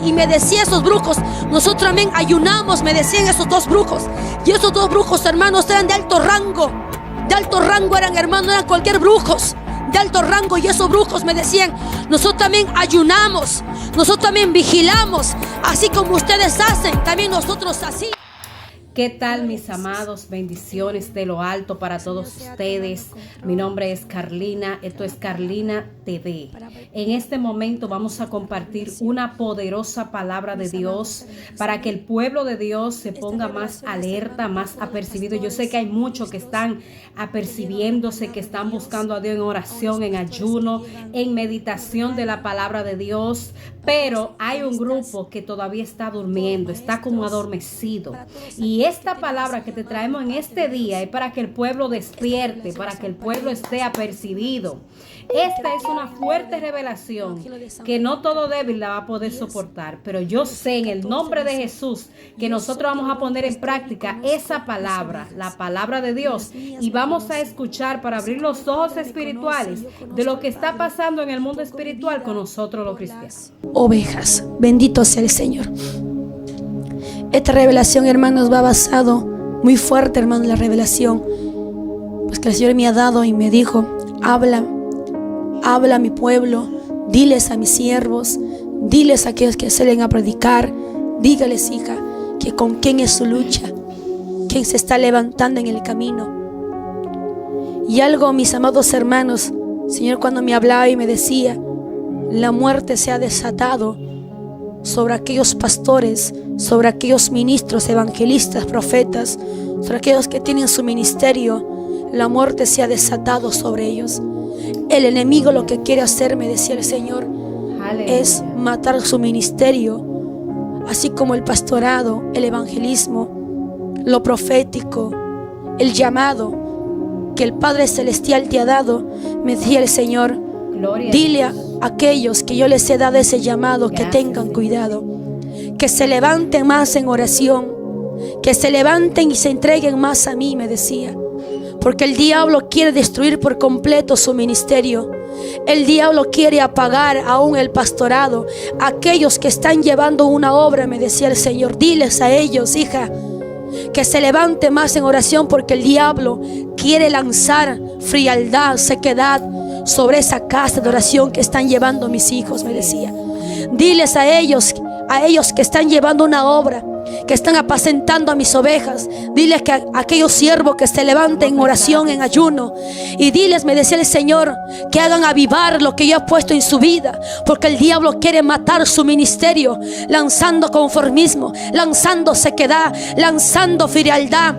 y me decía esos brujos, nosotros también ayunamos, me decían esos dos brujos. Y esos dos brujos, hermanos, eran de alto rango. De alto rango eran, hermanos, no eran cualquier brujos. De alto rango. Y esos brujos me decían, nosotros también ayunamos, nosotros también vigilamos. Así como ustedes hacen, también nosotros así. ¿Qué tal, mis amados? Bendiciones de lo alto para todos ustedes. Mi nombre es Carlina, esto es Carlina TV. En este momento vamos a compartir una poderosa palabra de Dios para que el pueblo de Dios se ponga más alerta, más apercibido. Yo sé que hay muchos que están apercibiéndose, que están buscando a Dios en oración, en ayuno, en meditación de la palabra de Dios, pero hay un grupo que todavía está durmiendo, está como adormecido. Y esta palabra que te traemos en este día es para que el pueblo despierte, para que el pueblo esté apercibido. Esta es una fuerte revelación que no todo débil la va a poder soportar, pero yo sé en el nombre de Jesús que nosotros vamos a poner en práctica esa palabra, la palabra de Dios, y vamos a escuchar para abrir los ojos espirituales de lo que está pasando en el mundo espiritual con nosotros los cristianos. Ovejas, bendito sea el Señor. Esta revelación, hermanos, va basado muy fuerte, hermanos, la revelación, pues que el Señor me ha dado y me dijo: habla a mi pueblo, diles a mis siervos, diles a aquellos que salen a predicar, dígales, hija, que con quién es su lucha, quién se está levantando en el camino. Y algo, mis amados hermanos, el Señor cuando me hablaba y me decía: la muerte se ha desatado sobre aquellos pastores, sobre aquellos ministros, evangelistas, profetas, sobre aquellos que tienen su ministerio. La muerte se ha desatado sobre ellos. El enemigo lo que quiere hacer, me decía el Señor, es matar su ministerio, así como el pastorado, el evangelismo, lo profético, el llamado que el Padre Celestial te ha dado. Me decía el Señor: dile a aquellos que yo les he dado ese llamado que tengan cuidado, que se levanten más en oración, que se levanten y se entreguen más a mí, me decía, porque el diablo quiere destruir por completo su ministerio. El diablo quiere apagar aún el pastorado, aquellos que están llevando una obra, me decía el Señor. Diles a ellos, hija, que se levante más en oración, porque el diablo quiere lanzar frialdad, sequedad sobre esa casa de oración que están llevando mis hijos, me decía. Diles a ellos que están llevando una obra, que están apacentando a mis ovejas. Diles que a aquellos siervos que se levanten en oración, en ayuno, y diles, me decía el Señor, que hagan avivar lo que yo he puesto en su vida, porque el diablo quiere matar su ministerio, lanzando conformismo, lanzando sequedad, lanzando frialdad.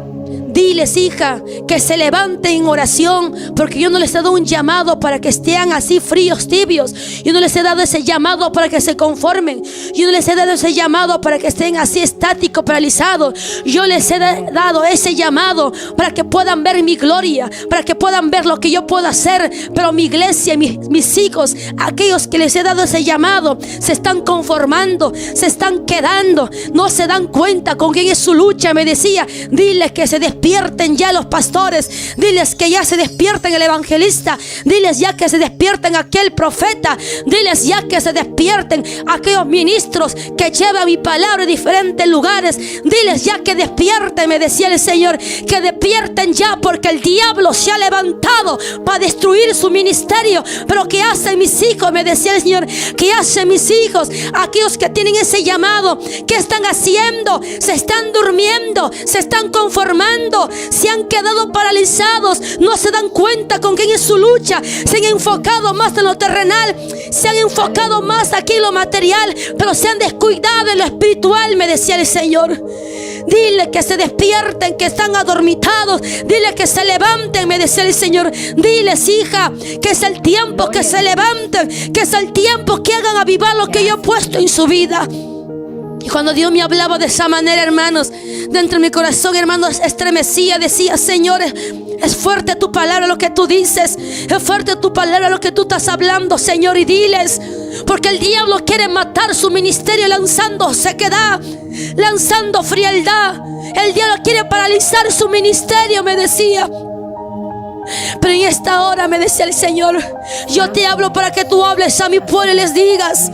Diles, hija, que se levanten en oración, porque yo no les he dado un llamado para que estén así fríos, tibios. Yo no les he dado ese llamado para que se conformen. Yo no les he dado ese llamado para que estén así estáticos, paralizados. Yo les he dado ese llamado para que puedan ver mi gloria, para que puedan ver lo que yo puedo hacer. Pero mi iglesia, mis hijos, aquellos que les he dado ese llamado, se están conformando, se están quedando, no se dan cuenta con quién es su lucha, me decía. Diles que se despierten ya los pastores, diles que ya se despierten el evangelista, diles ya que se despierten aquel profeta, diles ya que se despierten aquellos ministros que llevan mi palabra a diferentes lugares. Diles ya que despierten, me decía el Señor, que despierten ya, porque el diablo se ha levantado para destruir su ministerio. Pero ¿qué hacen mis hijos? Me decía el Señor, ¿qué hacen mis hijos? Aquellos que tienen ese llamado, ¿qué están haciendo? Se están durmiendo, se están conformando, se han quedado paralizados, no se dan cuenta con quién es su lucha. Se han enfocado más en lo terrenal, se han enfocado más aquí en lo material, pero se han descuidado en lo espiritual, me decía el Señor. Dile que se despierten, que están adormitados. Dile que se levanten, me decía el Señor. Diles, hija, que es el tiempo que se levanten, que es el tiempo que hagan avivar lo que yo he puesto en su vida. Y cuando Dios me hablaba de esa manera, hermanos, dentro de mi corazón, hermanos, estremecía. Decía: Señor, es fuerte tu palabra lo que tú dices, es fuerte tu palabra lo que tú estás hablando, Señor. Y diles, porque el diablo quiere matar su ministerio, lanzando sequedad, lanzando frialdad. El diablo quiere paralizar su ministerio, me decía. Pero en esta hora, me decía el Señor, yo te hablo para que tú hables a mi pueblo y les digas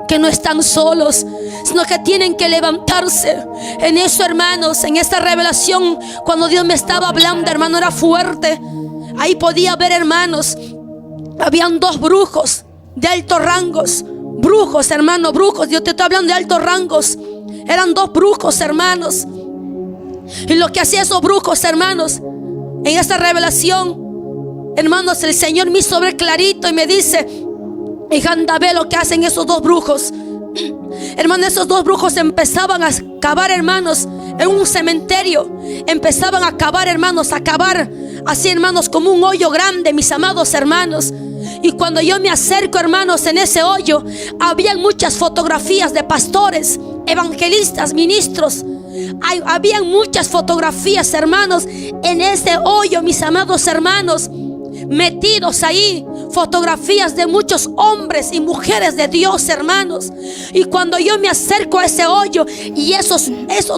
que no están solos, sino que tienen que levantarse. En eso, hermanos, en esta revelación, cuando Dios me estaba hablando, hermano, era fuerte. Ahí podía ver, hermanos, habían 2 brujos de altos rangos. Brujos, hermano, brujos. Yo te estoy hablando de altos rangos. Eran 2 brujos, hermanos. Y lo que hacía esos brujos, hermanos, en esta revelación, hermanos, el Señor me hizo ver clarito y me dice: hija, anda, ve lo que hacen esos 2 brujos. Hermanos, esos 2 brujos empezaban a cavar, hermanos, en un cementerio. Empezaban a cavar, hermanos, a cavar así, hermanos, como un hoyo grande, mis amados hermanos. Y cuando yo me acerco, hermanos, en ese hoyo habían muchas fotografías de pastores, evangelistas, ministros. Habían muchas fotografías, hermanos, en ese hoyo, mis amados hermanos, metidos ahí. Fotografías de muchos hombres y mujeres de Dios, hermanos. Y cuando yo me acerco a ese hoyo, y esos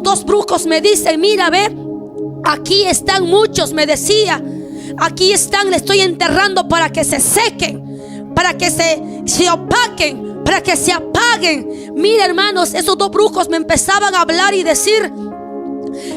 2 brujos me dicen: mira, ve, aquí están muchos, me decía. Aquí están, le estoy enterrando para que se sequen, para que se opaquen, para que se apaguen. Mira, hermanos, esos 2 brujos me empezaban a hablar y decir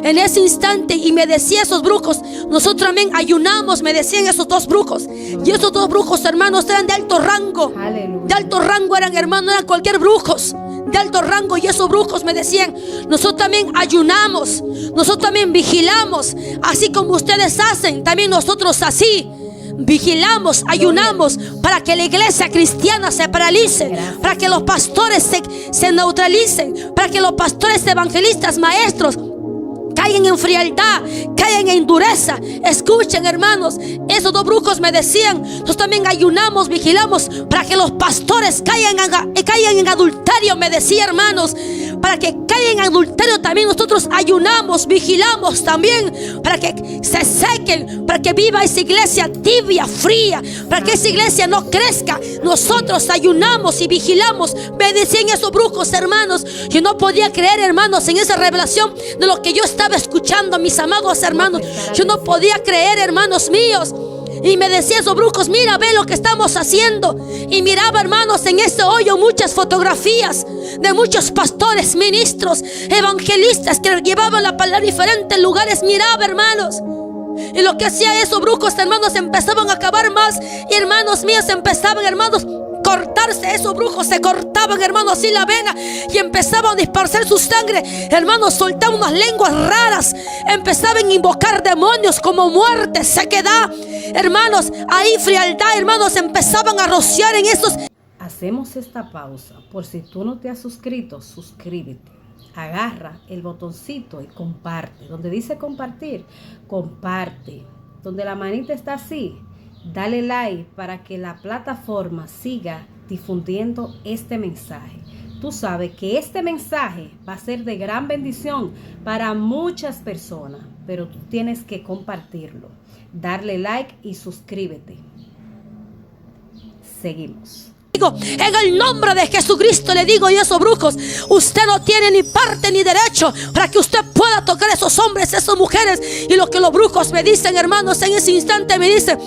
en ese instante, y me decía esos brujos: nosotros también ayunamos, me decían esos 2 brujos. Y esos 2 brujos, hermanos, eran de alto rango. Aleluya. De alto rango eran, hermanos, no eran cualquier brujos, de alto rango. Y esos brujos me decían: nosotros también ayunamos, nosotros también vigilamos, así como ustedes hacen, también nosotros así vigilamos, ayunamos, para que la iglesia cristiana se paralice, para que los pastores se neutralicen, para que los pastores, evangelistas, maestros caigan en frialdad, caigan en dureza. Escuchen, hermanos, esos 2 brujos me decían: nosotros también ayunamos, vigilamos, para que los pastores caigan en adulterio. Me decía, hermanos, para que caigan en adulterio también nosotros ayunamos, vigilamos también, para que se sequen, para que viva esa iglesia tibia, fría, para que esa iglesia no crezca. Nosotros ayunamos y vigilamos, me decían esos brujos, hermanos. Yo no podía creer, hermanos, en esa revelación de lo que yo estaba escuchando, mis amados hermanos. Yo no podía creer, hermanos míos. Y me decía esos brujos: mira, ve lo que estamos haciendo. Y miraba, hermanos, en ese hoyo muchas fotografías de muchos pastores, ministros, evangelistas que llevaban la palabra a diferentes lugares. Miraba, hermanos. Y lo que hacía esos brujos, hermanos, empezaban a cavar más. Y hermanos míos, empezaban, hermanos, cortarse. Esos brujos se cortaban, hermanos, así la vena, y empezaban a dispersar su sangre. Hermanos, soltaban unas lenguas raras, empezaban a invocar demonios como muerte, sequedad. Hermanos, ahí frialdad, hermanos, empezaban a rociar en esos. Hacemos esta pausa. Por si tú no te has suscrito, suscríbete. Agarra el botoncito y comparte. Donde dice compartir, comparte. Donde la manita está así, dale like para que la plataforma siga difundiendo este mensaje. Tú sabes que este mensaje va a ser de gran bendición para muchas personas, pero tú tienes que compartirlo, darle like y suscríbete. Seguimos. En el nombre de Jesucristo le digo, y esos brujos, usted no tiene ni parte ni derecho para que usted pueda tocar a esos hombres, a esas mujeres. Y lo que los brujos me dicen, hermanos, en ese instante me dicen: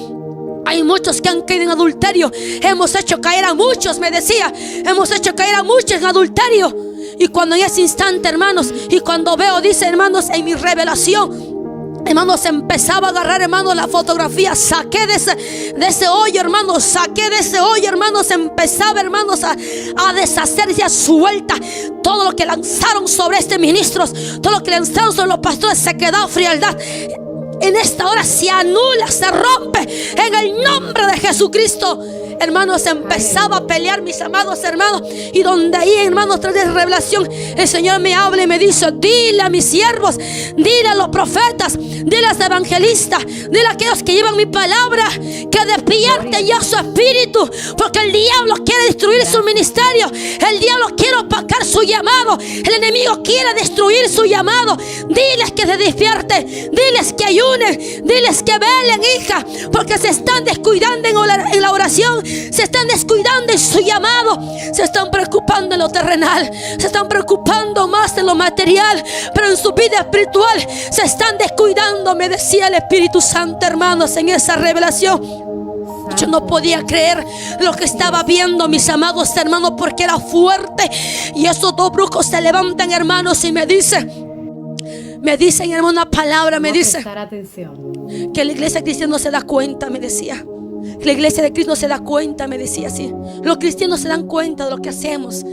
hay muchos que han caído en adulterio. Hemos hecho caer a muchos, me decía. Hemos hecho caer a muchos en adulterio. Y cuando en ese instante, hermanos, y cuando veo, dice, hermanos, en mi revelación, hermanos, empezaba a agarrar, hermanos, la fotografía. Saqué de ese hoyo, hermanos. Saqué de ese hoyo, hermanos. Empezaba, hermanos, a deshacerse, a suelta. Todo lo que lanzaron sobre este ministros, todo lo que lanzaron sobre los pastores, se quedó frialdad. En esta hora se anula, se rompe en el nombre de Jesucristo. Hermanos, empezaba a pelear, mis amados hermanos. Y donde ahí, hermanos, tras de revelación, el Señor me habla y me dice: dile a mis siervos, dile a los profetas, dile a los evangelistas, dile a aquellos que llevan mi palabra, que despierten ya su espíritu, porque el diablo quiere destruir su ministerio. El diablo quiere opacar su llamado. El enemigo quiere destruir su llamado. Diles que se despierten, diles que ayunen, diles que velen, hija, porque se están descuidando en la oración. Se están descuidando en su llamado. Se están preocupando en lo terrenal. Se están preocupando más en lo material. Pero en su vida espiritual se están descuidando, me decía el Espíritu Santo, hermanos, en esa revelación. Yo no podía creer lo que estaba viendo, mis amados hermanos, porque era fuerte. Y esos dos brujos se levantan, hermanos, y me dicen, hermano, una palabra, me dice que la iglesia cristiana no se da cuenta, me decía. La iglesia de Cristo no se da cuenta, me decía así. Los cristianos se dan cuenta de lo que hacemos,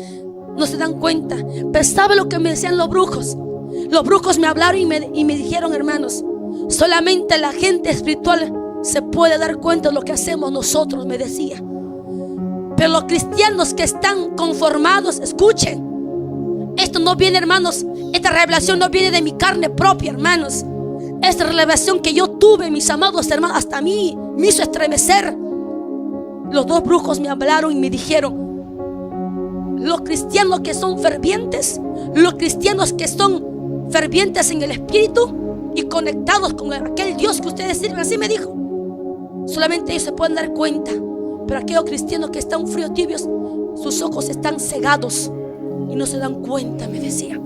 no se dan cuenta. Pero ¿sabe lo que me decían los brujos? Los brujos me hablaron y me dijeron, hermanos, solamente la gente espiritual se puede dar cuenta de lo que hacemos nosotros, me decía. Pero los cristianos que están conformados, escuchen, esto no viene, hermanos, esta revelación no viene de mi carne propia, hermanos. Esta revelación que yo tuve, mis amados hermanos, hasta a mí me hizo estremecer. Los dos brujos me hablaron y me dijeron: los cristianos que son fervientes, los cristianos que son fervientes en el espíritu y conectados con aquel Dios que ustedes sirven, así me dijo, solamente ellos se pueden dar cuenta. Pero aquellos cristianos que están fríos, tibios, sus ojos están cegados y no se dan cuenta, me decía.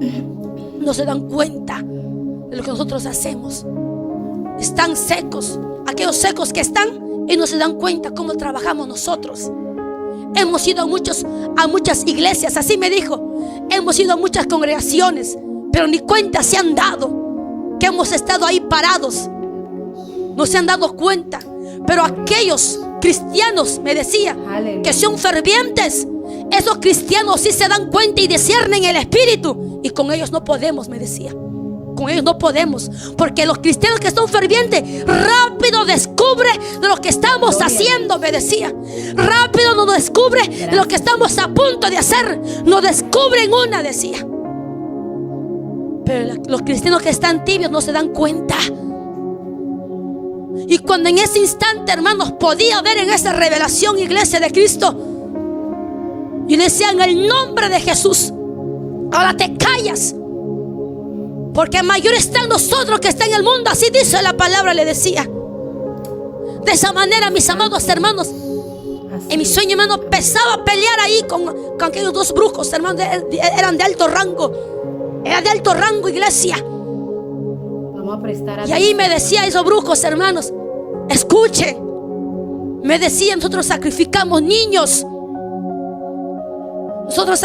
No se dan cuenta de lo que nosotros hacemos. Están secos. Aquellos secos que están y no se dan cuenta cómo trabajamos nosotros. Hemos ido a muchas iglesias, así me dijo. Hemos ido a muchas congregaciones, pero ni cuenta se han dado que hemos estado ahí parados. No se han dado cuenta. Pero aquellos cristianos, me decía, que son fervientes, esos cristianos sí se dan cuenta y disciernen el espíritu. Y con ellos no podemos, me decía. Con ellos no podemos, porque los cristianos que son fervientes rápido descubre de lo que estamos haciendo, me decía. Rápido nos descubre de lo que estamos a punto de hacer. Nos descubren una, decía. Pero los cristianos que están tibios no se dan cuenta. Y cuando en ese instante, hermanos, podía ver en esa revelación, iglesia de Cristo, y le decía: en el nombre de Jesús, ahora te callas, porque mayor está en nosotros que está en el mundo. Así dice la palabra, le decía. De esa manera, mis amados hermanos, en mi sueño, hermano, empezaba a pelear ahí con aquellos dos brujos, hermanos. Eran de alto rango. Era de alto rango, iglesia. Y ahí me decía esos brujos, hermanos, escuchen, me decía: nosotros sacrificamos niños. Nosotros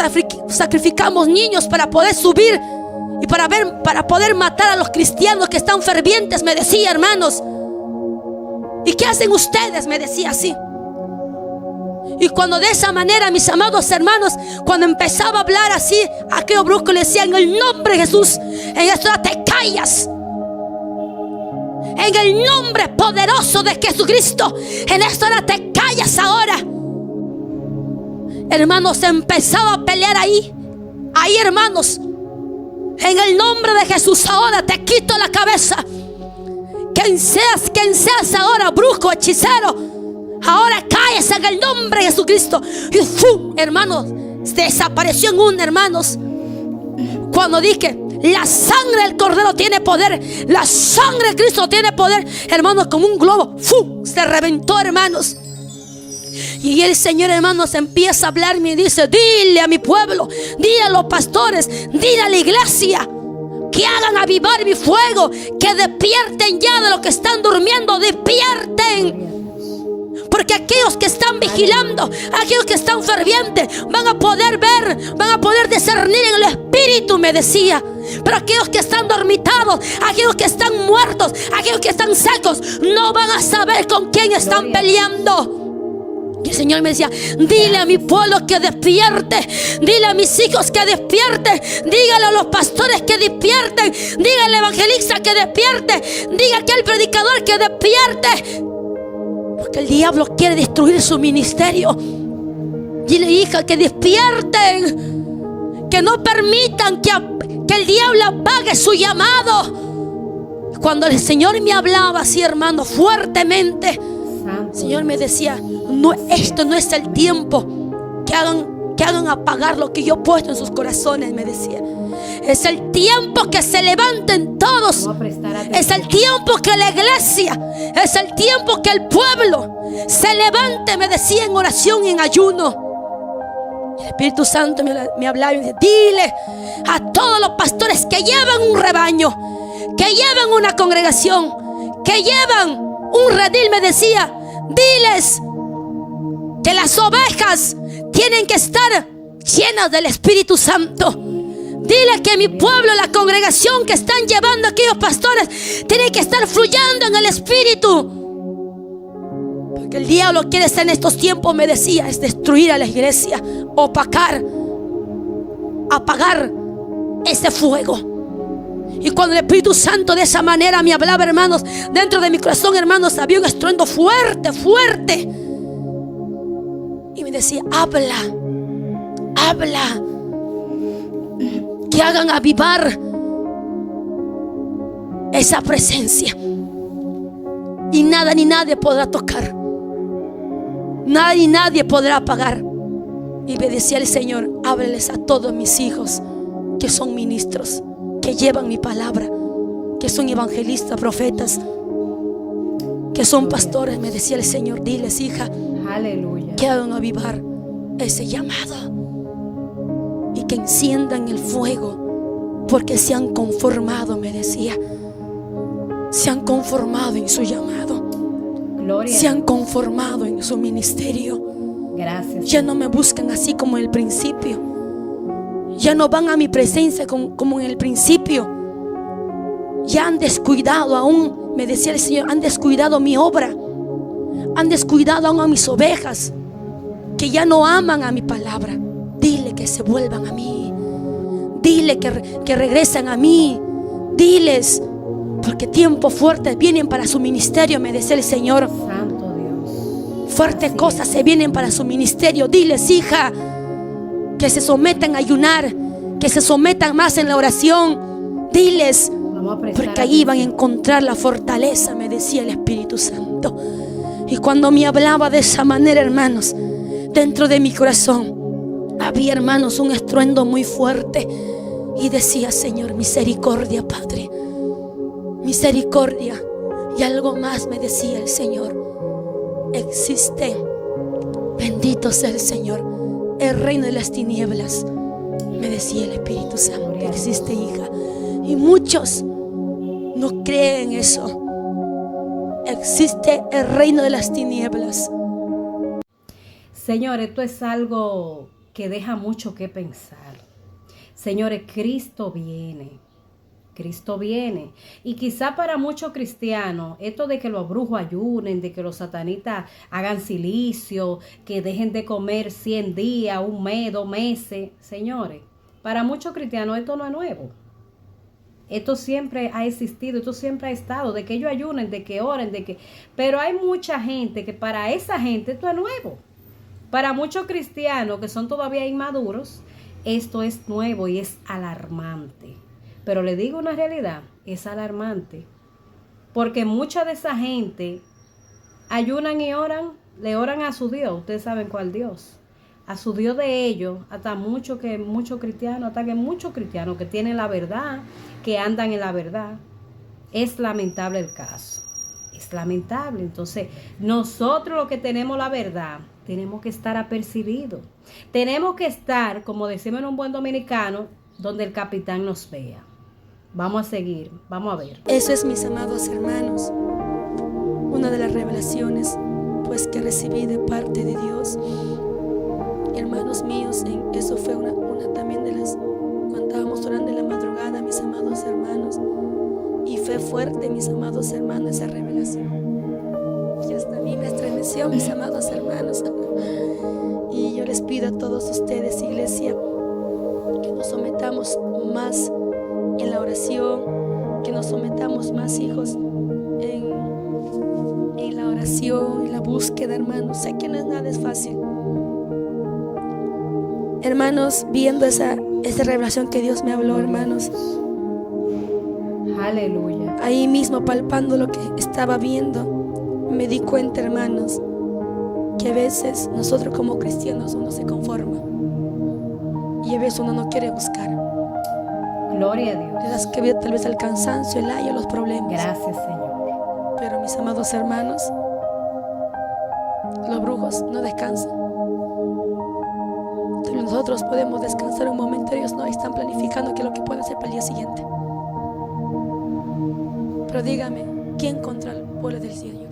sacrificamos niños para poder subir y para poder matar a los cristianos que están fervientes, me decía, hermanos. ¿Y qué hacen ustedes? Me decía así. Y cuando de esa manera, mis amados hermanos, cuando empezaba a hablar así, aquellos brujos le decían: en el nombre de Jesús, en esta hora te callas. En el nombre poderoso de Jesucristo, en esta hora te callas ahora. Hermanos, empezaba a pelear ahí, hermanos. En el nombre de Jesús, ahora te quito la cabeza. Quien seas ahora, brujo, hechicero, ahora caes en el nombre de Jesucristo. Y ¡fum! Hermanos, desapareció en un, hermanos. Cuando dije: la sangre del Cordero tiene poder, la sangre de Cristo tiene poder, hermanos, como un globo, ¡fum!, se reventó, hermanos. Y el Señor, hermanos, empieza a hablarme y dice: dile a mi pueblo, dile a los pastores, dile a la iglesia que hagan avivar mi fuego, que despierten ya de lo que están durmiendo, despierten. Porque aquellos que están vigilando, aquellos que están fervientes, van a poder ver, van a poder discernir en el espíritu, me decía. Pero aquellos que están dormitados, aquellos que están muertos, aquellos que están secos, no van a saber con quién están peleando. Y el Señor me decía: dile a mi pueblo que despierte, dile a mis hijos que despierten, dígale a los pastores que despierten, dígale al evangelista que despierte, diga a aquel predicador que despierte. Porque el diablo quiere destruir su ministerio. Dile, hija, que despierten, que no permitan que el diablo apague su llamado. Cuando el Señor me hablaba así, hermano, fuertemente, el Señor me decía: no, esto no es el tiempo que hagan apagar lo que yo he puesto en sus corazones, me decía. Es el tiempo que se levanten todos. Es el tiempo que la iglesia, es el tiempo que el pueblo se levante, me decía, en oración y en ayuno. El Espíritu Santo me hablaba y me decía: dile a todos los pastores que llevan un rebaño, que llevan una congregación, que llevan un redil, me decía, diles que las ovejas tienen que estar llenas del Espíritu Santo. Dile que mi pueblo, la congregación que están llevando aquellos pastores, tiene que estar fluyendo en el Espíritu. Porque el diablo quiere estar en estos tiempos, me decía, es destruir a la iglesia, opacar, apagar ese fuego. Y cuando el Espíritu Santo de esa manera me hablaba, hermanos, dentro de mi corazón, hermanos, había un estruendo fuerte, fuerte. Y me decía, habla, habla, que hagan avivar esa presencia. Y nada ni nadie podrá tocar. Nada y nadie podrá apagar. Y me decía el Señor, hábleles a todos mis hijos que son ministros, que llevan mi palabra, que son evangelistas, profetas, que son pastores. Me decía el Señor, diles, hija, aleluya, que hagan avivar ese llamado y que enciendan el fuego, porque se han conformado, me decía, se han conformado en su llamado. Gloria. Se han conformado en su ministerio. Gracias. Ya no me buscan así como en el principio. Ya no van a mi presencia como en el principio. Ya han descuidado aún, me decía el Señor, han descuidado mi obra. Han descuidado aún a mis ovejas, que ya no aman a mi palabra. Dile que se vuelvan a mí. Dile que regresen a mí. Diles, porque tiempos fuertes vienen para su ministerio, me decía el Señor. Santo Dios. Fuertes cosas se vienen para su ministerio. Diles, hija, que se sometan a ayunar, que se sometan más en la oración. Diles, porque ahí van a encontrar la fortaleza, me decía el Espíritu Santo. Y cuando me hablaba de esa manera, hermanos, dentro de mi corazón había, hermanos, un estruendo muy fuerte. Y decía, Señor, misericordia, Padre, misericordia. Y algo más me decía el Señor, existe, bendito sea el Señor, el reino de las tinieblas. Me decía el Espíritu Santo, existe, hija. Y muchos no creen eso. Existe el reino de las tinieblas. Señor, esto es algo que deja mucho que pensar. Señores, Cristo viene. Cristo viene. Y quizá para muchos cristianos, esto de que los brujos ayunen, de que los satanistas hagan silicio, que dejen de comer 100 días, un mes, 2 meses. Señores, para muchos cristianos esto no es nuevo. Esto siempre ha existido, esto siempre ha estado, de que ellos ayunen, de que oren, de que... Pero hay mucha gente que para esa gente esto es nuevo. Para muchos cristianos que son todavía inmaduros, esto es nuevo y es alarmante. Pero le digo una realidad, es alarmante. Porque mucha de esa gente ayunan y oran, le oran a su Dios. Ustedes saben cuál Dios. A su Dios de ellos, hasta muchos cristianos que tienen la verdad, que andan en la verdad. Es lamentable el caso. Es lamentable. Entonces, nosotros los que tenemos la verdad, tenemos que estar apercibidos. Tenemos que estar, como decimos en un buen dominicano, donde el capitán nos vea. Vamos a seguir, vamos a ver. Eso es, mis amados hermanos, una de las revelaciones pues que recibí de parte de Dios. Hermanos míos, eso fue una también de las, cuando estábamos orando en la madrugada, mis amados hermanos, y fue fuerte, mis amados hermanos, esa revelación. Y hasta a mí me estremeció, mis amados hermanos. Y yo les pido a todos ustedes, iglesia, que nos sometamos más en la oración, que nos sometamos más, hijos, en la oración, en la búsqueda, hermanos. Sé que no es nada, es fácil. Hermanos, viendo esa revelación que Dios me habló, hermanos. Aleluya. Ahí mismo, palpando lo que estaba viendo, me di cuenta, hermanos, que a veces nosotros como cristianos uno se conforma y a veces uno no quiere buscar. Gloria a Dios. De las que ve tal vez el cansancio, el ayo, los problemas. Gracias, Señor. Pero mis amados hermanos, los brujos no descansan. Nosotros podemos descansar un momento, ellos no están planificando qué es lo que pueden hacer para el día siguiente. Pero dígame, ¿quién contra el pueblo del Señor?